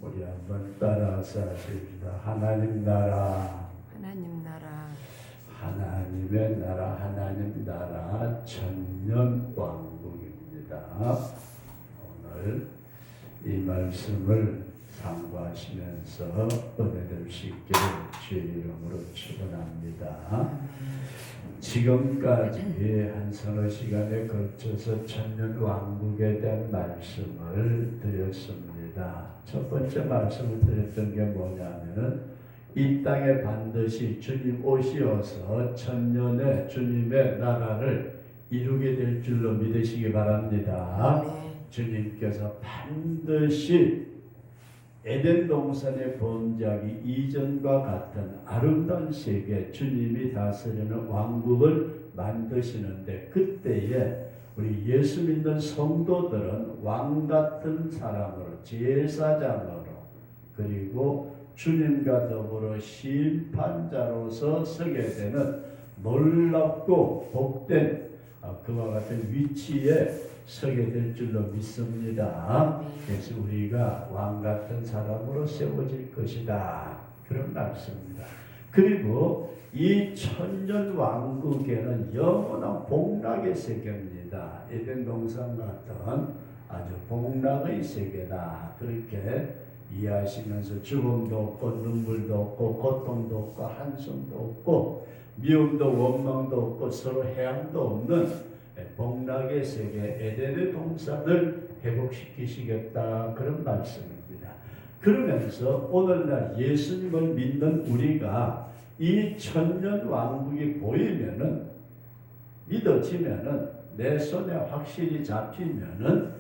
우리 한번 따라서 하십시다. 하나님 나라, 하나님 나라, 하나님의 나라, 하나님 나라 천년 왕국입니다. 오늘 이 말씀을 상고하시면서 은혜될 수 있기를 주의 이름으로 축원합니다. 지금까지 한 서너 시간에 걸쳐서 천년 왕국에 대한 말씀을 드렸습니다. 첫 번째 말씀을 드렸던 게 뭐냐면은 이 땅에 반드시 주님 오시어서 천년의 주님의 나라를 이루게 될 줄로 믿으시기 바랍니다. 네. 주님께서 반드시 에덴 동산의 범죄하기 이전과 같은 아름다운 세계, 주님이 다스리는 왕국을 만드시는데, 그때에 우리 예수 믿는 성도들은 왕 같은 사람으로, 제사장으로, 그리고 주님과 더불어 심판자로서 서게 되는 놀랍고 복된 그와 같은 위치에 서게 될 줄로 믿습니다. 그래서 우리가 왕 같은 사람으로 세워질 것이다, 그런 말씀입니다. 그리고 이 천년 왕국에는 영원한 복락의 세계입니다. 에덴 동산 같은 아주 복락의 세계다, 그렇게 이해하시면서 죽음도 없고 눈물도 없고 고통도 없고 한숨도 없고 미움도 원망도 없고 서로 해함도 없는 복락의 세계, 에덴의 동산을 회복시키시겠다, 그런 말씀입니다. 그러면서 오늘날 예수님을 믿는 우리가 이 천년 왕국이 보이면은, 믿어지면은, 내 손에 확실히 잡히면은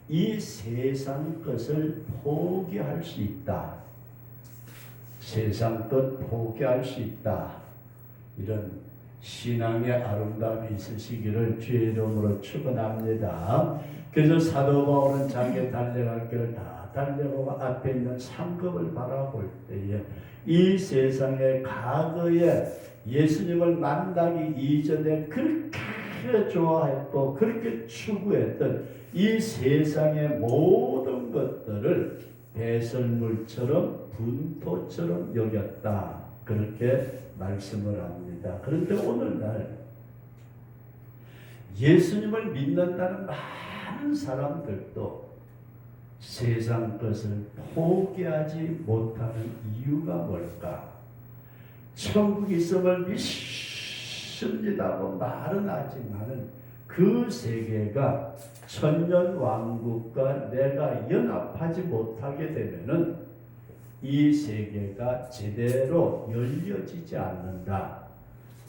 이 세상 것을 포기할 수 있다. 세상 것 포기할 수 있다. 이런 신앙의 아름다움이 있으시기를 주의 이름으로 축원합니다. 그래서 사도 바울은 자기의 달려갈 길을 다 달려가고 앞에 있는 상급을 바라볼 때에 이 세상의 과거에 예수님을 만나기 이전에 그렇게 좋아했고 그렇게 추구했던 이 세상의 모든 것들을 배설물처럼 분토처럼 여겼다, 그렇게 말씀을 합니다. 그런데 오늘날 예수님을 믿는다는 많은 사람들도 세상 것을 포기하지 못하는 이유가 뭘까? 천국 있음을 믿습니다고 말은 하지만은 그 세계가 천년 왕국과 내가 연합하지 못하게 되면은 이 세계가 제대로 열려지지 않는다.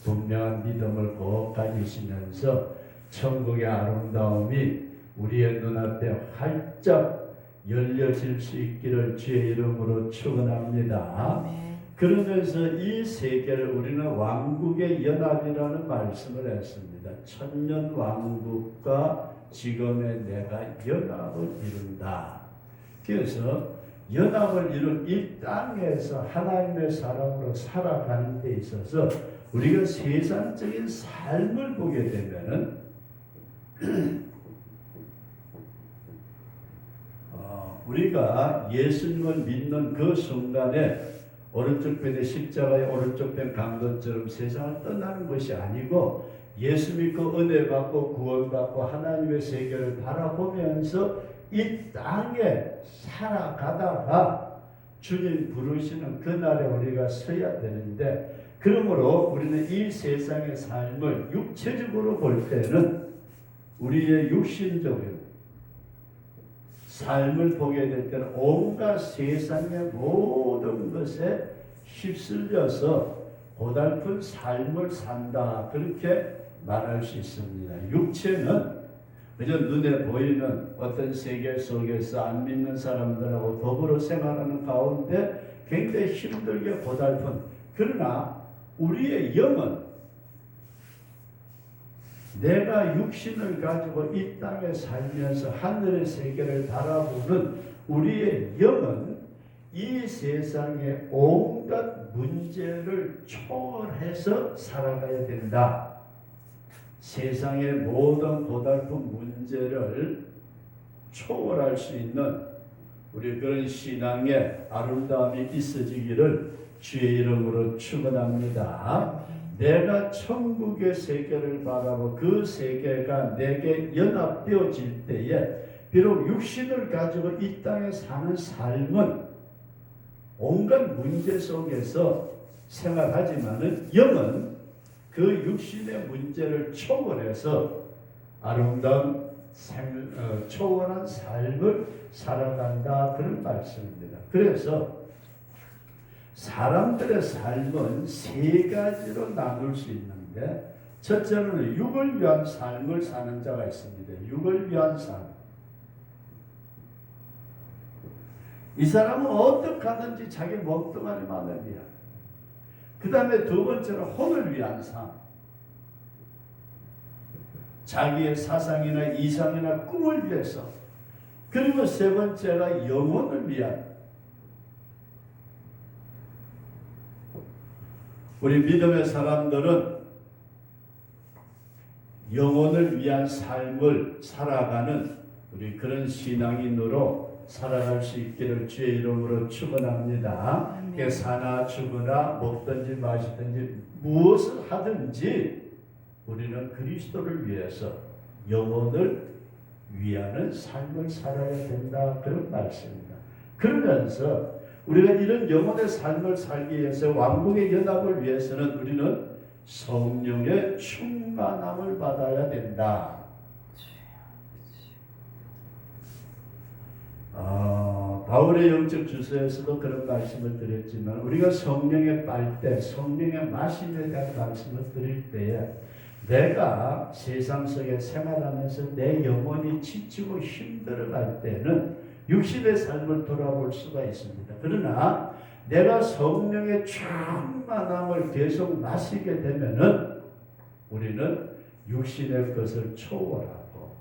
분명한 믿음을 꼭 가지시면서 천국의 아름다움이 우리의 눈앞에 활짝 열려질 수 있기를 주의 이름으로 축원합니다. 그러면서 이 세계를 우리는 왕국의 연합이라는 말씀을 했습니다. 천년 왕국과 지금의 내가 연합을 이룬다. 그래서 연합을 이룬 이 땅에서 하나님의 사람으로 살아가는 데 있어서 우리가 세상적인 삶을 보게 되면은 우리가 예수님을 믿는 그 순간에 오른쪽 편에 십자가의 오른쪽 편 강도처럼 세상을 떠나는 것이 아니고 예수 믿고 은혜 받고 구원 받고 하나님의 세계를 바라보면서 이 땅에 살아가다가 주님 부르시는 그날에 우리가 서야 되는데, 그러므로 우리는 이 세상의 삶을 육체적으로 볼 때는 우리의 육신적인 삶을 보게 될 때는 온갖 세상의 모든 것에 휩쓸려서 고달픈 삶을 산다, 그렇게 말할 수 있습니다. 육체는 그저 눈에 보이는 어떤 세계 속에서 안 믿는 사람들하고 더불어 생활하는 가운데 굉장히 힘들게 고달픈, 그러나 우리의 영은 내가 육신을 가지고 이 땅에 살면서 하늘의 세계를 바라보는 우리의 영은 이 세상의 온갖 문제를 초월해서 살아가야 된다. 세상의 모든 고달픈 문제를 초월할 수 있는 우리 그런 신앙의 아름다움이 있어지기를 주의 이름으로 축원합니다. 내가 천국의 세계를 바라보 그 세계가 내게 연합되어질 때에 비록 육신을 가지고 이 땅에 사는 삶은 온갖 문제 속에서 생활하지만은 영은 그 육신의 문제를 초월해서 아름다운 초월한 삶을 살아간다, 그런 말씀입니다. 그래서 사람들의 삶은 세 가지로 나눌 수 있는데, 첫째는 육을 위한 삶을 사는 자가 있습니다. 육을 위한 삶. 이 사람은 어떻게 하든지 자기 몸뚱아리만을 위한. 그 다음에 두 번째는 혼을 위한 삶. 자기의 사상이나 이상이나 꿈을 위해서. 그리고 세 번째가 영혼을 위한. 우리 믿음의 사람들은 영혼을 위한 삶을 살아가는 우리 그런 신앙인으로 살아갈 수 있기를 주의 이름으로 축원합니다. 사나 죽으나 먹든지 마시든지 무엇을 하든지 우리는 그리스도를 위해서 영혼을 위하는 삶을 살아야 된다, 그런 말씀입니다. 그러면서 우리가 이런 영혼의 삶을 살기 위해서 왕국의 연합을 위해서는 우리는 성령의 충만함을 받아야 된다. 바울의 영적 주소에서도 그런 말씀을 드렸지만 우리가 성령의 빨대, 성령의 마심에 대한 말씀을 드릴 때에 내가 세상 속에 생활하면서 내 영혼이 지치고 힘들어갈 때는 육신의 삶을 돌아볼 수가 있습니다. 그러나 내가 성령의 충만함을 계속 마시게 되면은 우리는 육신의 것을 초월하고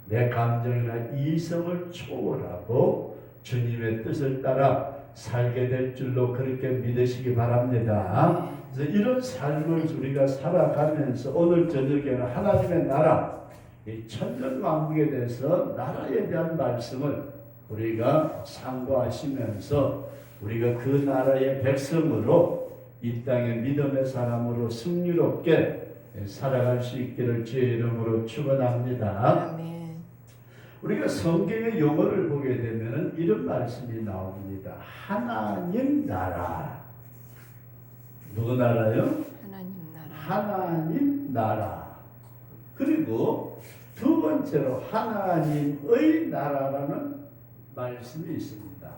내 감정이나 이성을 초월하고 주님의 뜻을 따라 살게 될 줄로 그렇게 믿으시기 바랍니다. 그래서 이런 삶을 우리가 살아가면서 오늘 저녁에는 하나님의 나라, 이 천년왕국에 대해서 나라에 대한 말씀을 우리가 상고하시면서 우리가 그 나라의 백성으로 이 땅의 믿음의 사람으로 승리롭게 살아갈 수 있기를 주의 이름으로 축원합니다. 우리가 성경의 용어를 보게 되면 이런 말씀이 나옵니다. 하나님 나라. 누구 나라요? 하나님 나라. 하나님 나라. 그리고 두 번째로 하나님의 나라라는 말씀이 있습니다.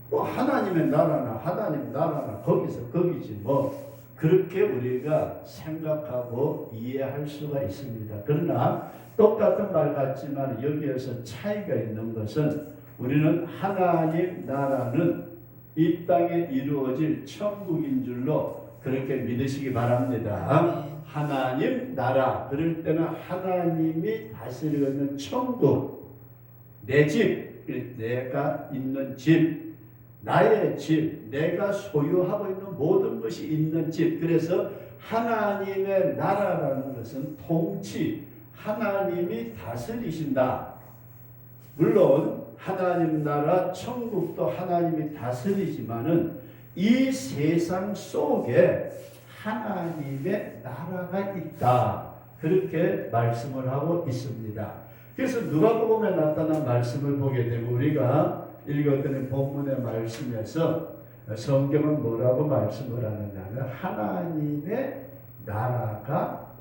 뭐 하나님의 나라나 하나님 나라나 거기서 거기지 뭐 그렇게 우리가 생각하고 이해할 수가 있습니다. 그러나 똑같은 말 같지만 여기에서 차이가 있는 것은 우리는 하나님 나라는 이 땅에 이루어질 천국인 줄로 그렇게 믿으시기 바랍니다. 하나님 나라, 그럴 때는 하나님이 다스리고 있는 천국, 내 집, 내가 있는 집, 나의 집, 내가 소유하고 있는 모든 것이 있는 집. 그래서 하나님의 나라라는 것은 통치, 하나님이 다스리신다. 물론 하나님 나라 천국도 하나님이 다스리지만은 이 세상 속에 하나님의 나라가 있다. 그렇게 말씀을 하고 있습니다. 그래서 누가복음에 나타난 말씀을 보게 되면 우리가 읽었던 본문의 말씀에서 성경은 뭐라고 말씀을 하느냐면 하나님의 나라가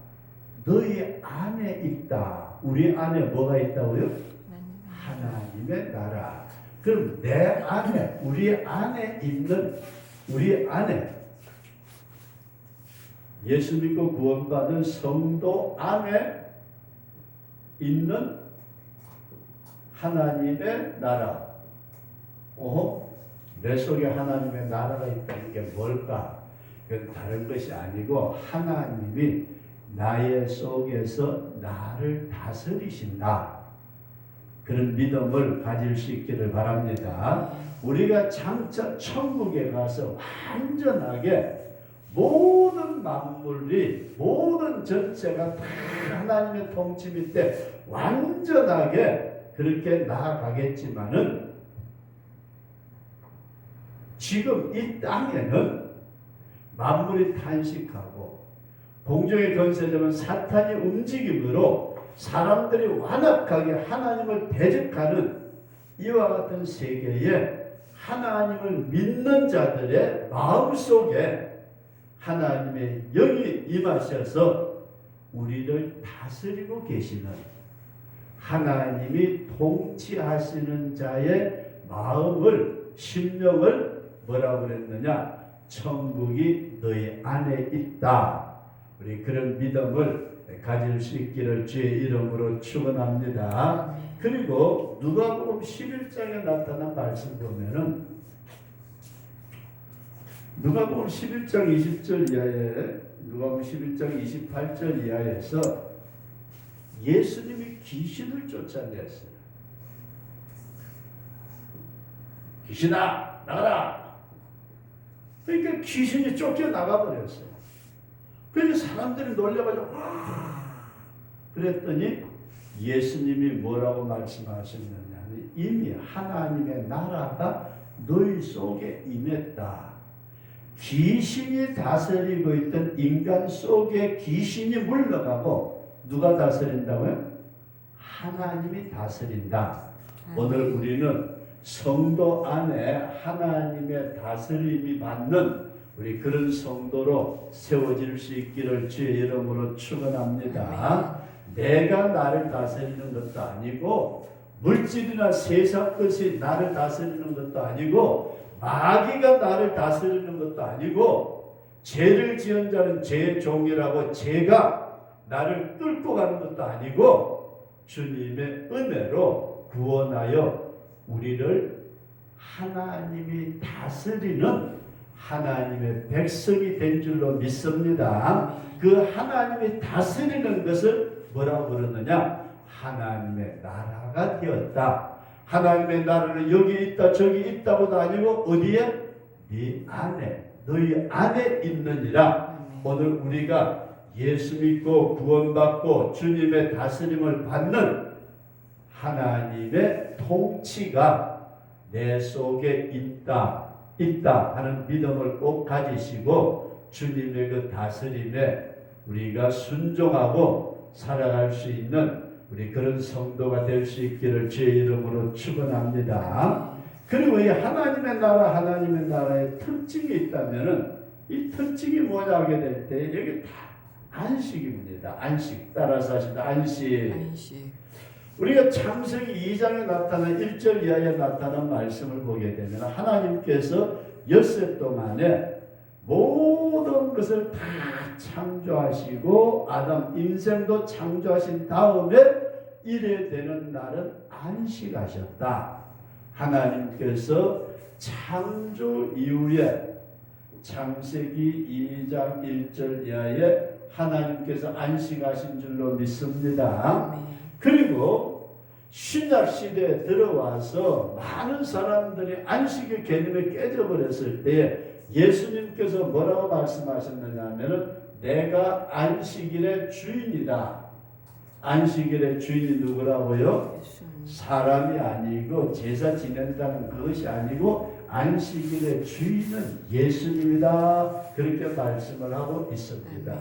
너희 안에 있다. 우리 안에 뭐가 있다고요? 하나님의 나라. 그럼 내 안에, 우리 안에 있는, 우리 안에 예수 믿고 구원받은 성도 안에 있는 하나님의 나라. 내 속에 하나님의 나라가 있다는 게 뭘까? 그건 다른 것이 아니고 하나님이 나의 속에서 나를 다스리신다. 그런 믿음을 가질 수 있기를 바랍니다. 우리가 장차 천국에 가서 완전하게 모든 만물이, 모든 전체가 다 하나님의 통치 밑에 완전하게 그렇게 나아가겠지만은 지금 이 땅에는 만물이 탄식하고 공중의 권세자는 사탄이 움직임으로 사람들이 완악하게 하나님을 대적하는 이와 같은 세계에 하나님을 믿는 자들의 마음속에 하나님의 영이 임하셔서 우리를 다스리고 계시는 하나님이 통치하시는 자의 마음을, 심령을 뭐라고 그랬느냐? 천국이 너희 안에 있다. 우리 그런 믿음을 가질 수 있기를 주의 이름으로 축원합니다. 그리고 누가복음 11장에 나타난 말씀 보면은 누가복음 11장 20절 이하에 누가복음 11장 28절 이하에서 예수님이 귀신을 쫓아냈어요. 귀신아 나가라. 그러니까 귀신이 쫓겨나가 버렸어요. 그래서 사람들이 놀려가지고 그랬더니 예수님이 뭐라고 말씀하셨느냐면 이미 하나님의 나라가 너희 속에 임했다. 귀신이 다스리고 있던 인간 속에 귀신이 물러가고 누가 다스린다고요? 하나님이 다스린다. 오늘 우리는 성도 안에 하나님의 다스림이 받는 우리 그런 성도로 세워질 수 있기를 주의 이름으로 축원합니다. 내가 나를 다스리는 것도 아니고 물질이나 세상 것이 나를 다스리는 것도 아니고 마귀가 나를 다스리는 것도 아니고 죄를 지은 자는 죄의 종이라고 죄가 나를 끌고 가는 것도 아니고 주님의 은혜로 구원하여 우리를 하나님이 다스리는 하나님의 백성이 된 줄로 믿습니다. 그 하나님이 다스리는 것을 뭐라고 부르느냐? 하나님의 나라가 되었다. 하나님의 나라는 여기 있다 저기 있다고도 아니고 어디에? 네 안에 너희 안에 있느니라. 오늘 우리가 예수 믿고 구원받고 주님의 다스림을 받는 하나님의 통치가 내 속에 있다 하는 믿음을 꼭 가지시고 주님의 그 다스림에 우리가 순종하고 살아갈 수 있는 우리 그런 성도가 될 수 있기를 주의 이름으로 축원합니다. 그리고 이 하나님의 나라의 특징이 있다면은 이 특징이 뭐냐 하게 될 때 여기 다 안식입니다. 안식. 따라서 하십니다. 안식. 우리가 창세기 2장에 나타난 1절 이하에 나타난 말씀을 보게 되면 하나님께서 엿새 동안에 모든 것을 다 창조하시고 아담 인생도 창조하신 다음에 이래 되는 날은 안식하셨다. 하나님께서 창조 이후에 창세기 2장 1절 이하에 하나님께서 안식하신 줄로 믿습니다. 그리고 신약 시대에 들어와서 많은 사람들이 안식의 개념에 깨져버렸을 때 예수님께서 뭐라고 말씀하셨느냐 하면은 내가 안식일의 주인이다. 안식일의 주인이 누구라고요? 사람이 아니고 제사 지낸다는 그것이 아니고 안식일의 주인은 예수님이다. 그렇게 말씀을 하고 있습니다.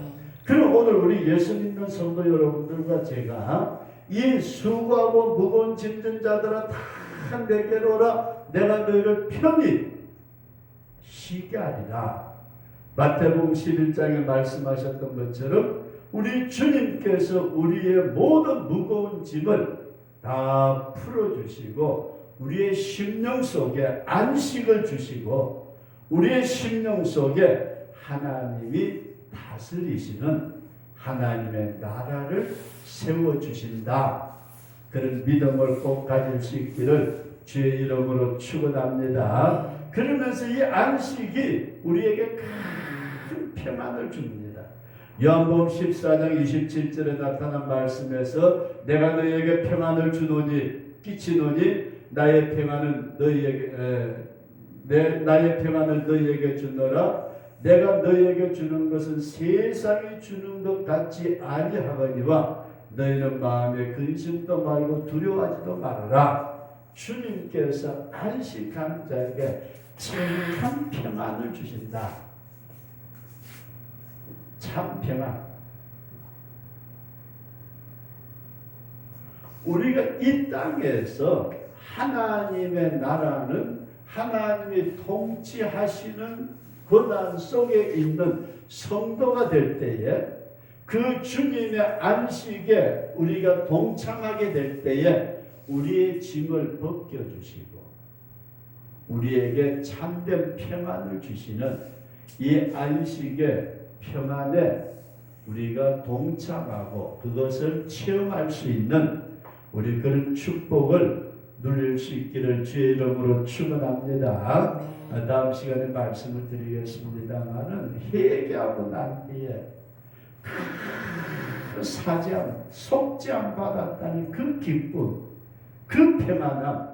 그럼 오늘 우리 예수 믿는 성도 여러분들과 제가 이 수고하고 무거운 짐진 자들아 다 내게로 오라. 내가 너희를 편히 쉬게 하리라. 마태복음 11장에 말씀하셨던 것처럼 우리 주님께서 우리의 모든 무거운 짐을 다 풀어주시고 우리의 심령 속에 안식을 주시고 우리의 심령 속에 하나님이 다스리시는 하나님의 나라를 세워주신다. 그런 믿음을 꼭 가질 수 있기를 주의 이름으로 축원합니다. 그러면서 이 안식이 우리에게 큰 평안을 줍니다. 요한복음 14장 27절에 나타난 말씀에서 내가 너희에게 평안을 주노니 끼치노니 나의 평안을 너희에게 주노라. 내가 너희에게 주는 것은 세상이 주는 것 같지 아니하거니와 너희는 마음에 근심도 말고 두려워하지도 말아라. 주님께서 안식한 자에게 참 평안을 주신다. 참 평안. 우리가 이 땅에서 하나님의 나라는 하나님이 통치하시는 권한 속에 있는 성도가 될 때에 그 주님의 안식에 우리가 동참하게 될 때에 우리의 짐을 벗겨주시고 우리에게 참된 평안을 주시는 이 안식의 평안에 우리가 동참하고 그것을 체험할 수 있는 우리 그런 축복을 누릴 수 있기를 주의 이름으로 축원합니다. 다음 시간에 말씀을 드리겠습니다만은 회개하고 난 뒤에 그 사죄함, 속죄함 받았다는 그 기쁨, 그 평안함,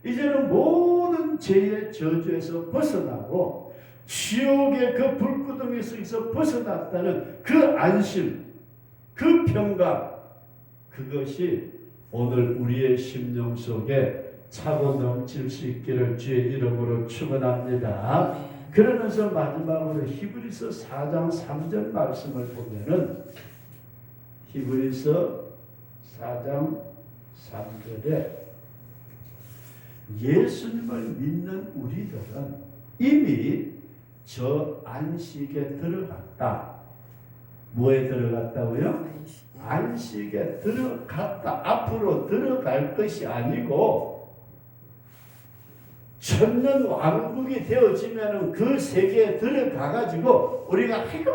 이제는 모든 죄의 저주에서 벗어나고 지옥의 그 불구덩이 속에서 벗어났다는 그 안심, 그 평강, 그것이 오늘 우리의 심령 속에 차고 넘칠 수 있기를 주의 이름으로 축원합니다. 그러면서 마지막으로 히브리서 4장 3절 말씀을 보면은 히브리서 4장 3절에 예수님을 믿는 우리들은 이미 저 안식에 들어갔다. 뭐에 들어갔다고요? 안식에 들어갔다. 앞으로 들어갈 것이 아니고 천년 왕국이 되어지면 그 세계에 들어가가지고 우리가 아이고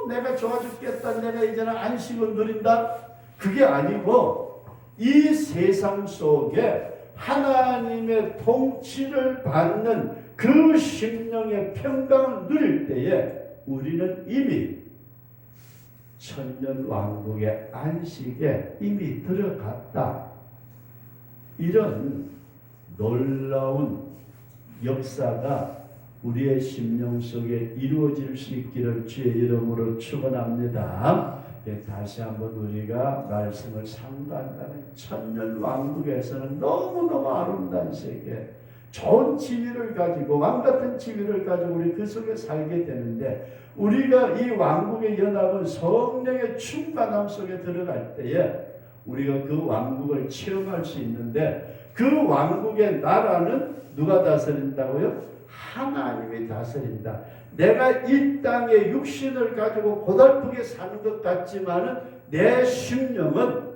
내가 좋아 죽겠다. 내가 이제는 안식을 누린다. 그게 아니고 이 세상 속에 하나님의 통치를 받는 그 심령의 평강을 누릴 때에 우리는 이미 천년 왕국의 안식에 이미 들어갔다. 이런 놀라운 역사가 우리의 심령 속에 이루어질 수 있기를 주의 이름으로 축원합니다. 다시 한번 우리가 말씀을 상고한다면 천년 왕국에서는 너무너무 아름다운 세계, 좋은 지위를 가지고 왕같은 지위를 가지고 우리 그 속에 살게 되는데 우리가 이 왕국의 연합은 성령의 충만함 속에 들어갈 때에 우리가 그 왕국을 체험할 수 있는데 그 왕국의 나라는 누가 다스린다고요? 하나님이 다스린다. 내가 이 땅에 육신을 가지고 고달프게 사는 것 같지만은 내 심령은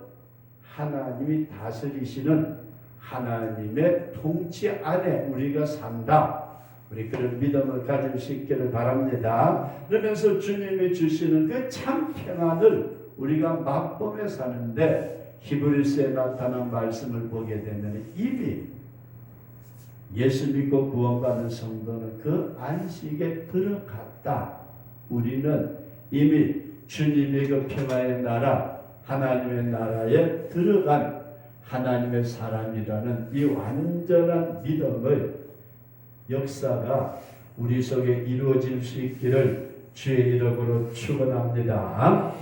하나님이 다스리시는 하나님의 통치 안에 우리가 산다. 우리 그런 믿음을 가질 수 있기를 바랍니다. 그러면서 주님이 주시는 그 참 평안을 우리가 맛보며 사는데 히브리서에 나타난 말씀을 보게 되면 이미 예수 믿고 구원받은 성도는 그 안식에 들어갔다. 우리는 이미 주님의 그 평화의 나라, 하나님의 나라에 들어간 하나님의 사람이라는 이 완전한 믿음의 역사가 우리 속에 이루어질 수 있기를 주의 이름으로 축원합니다.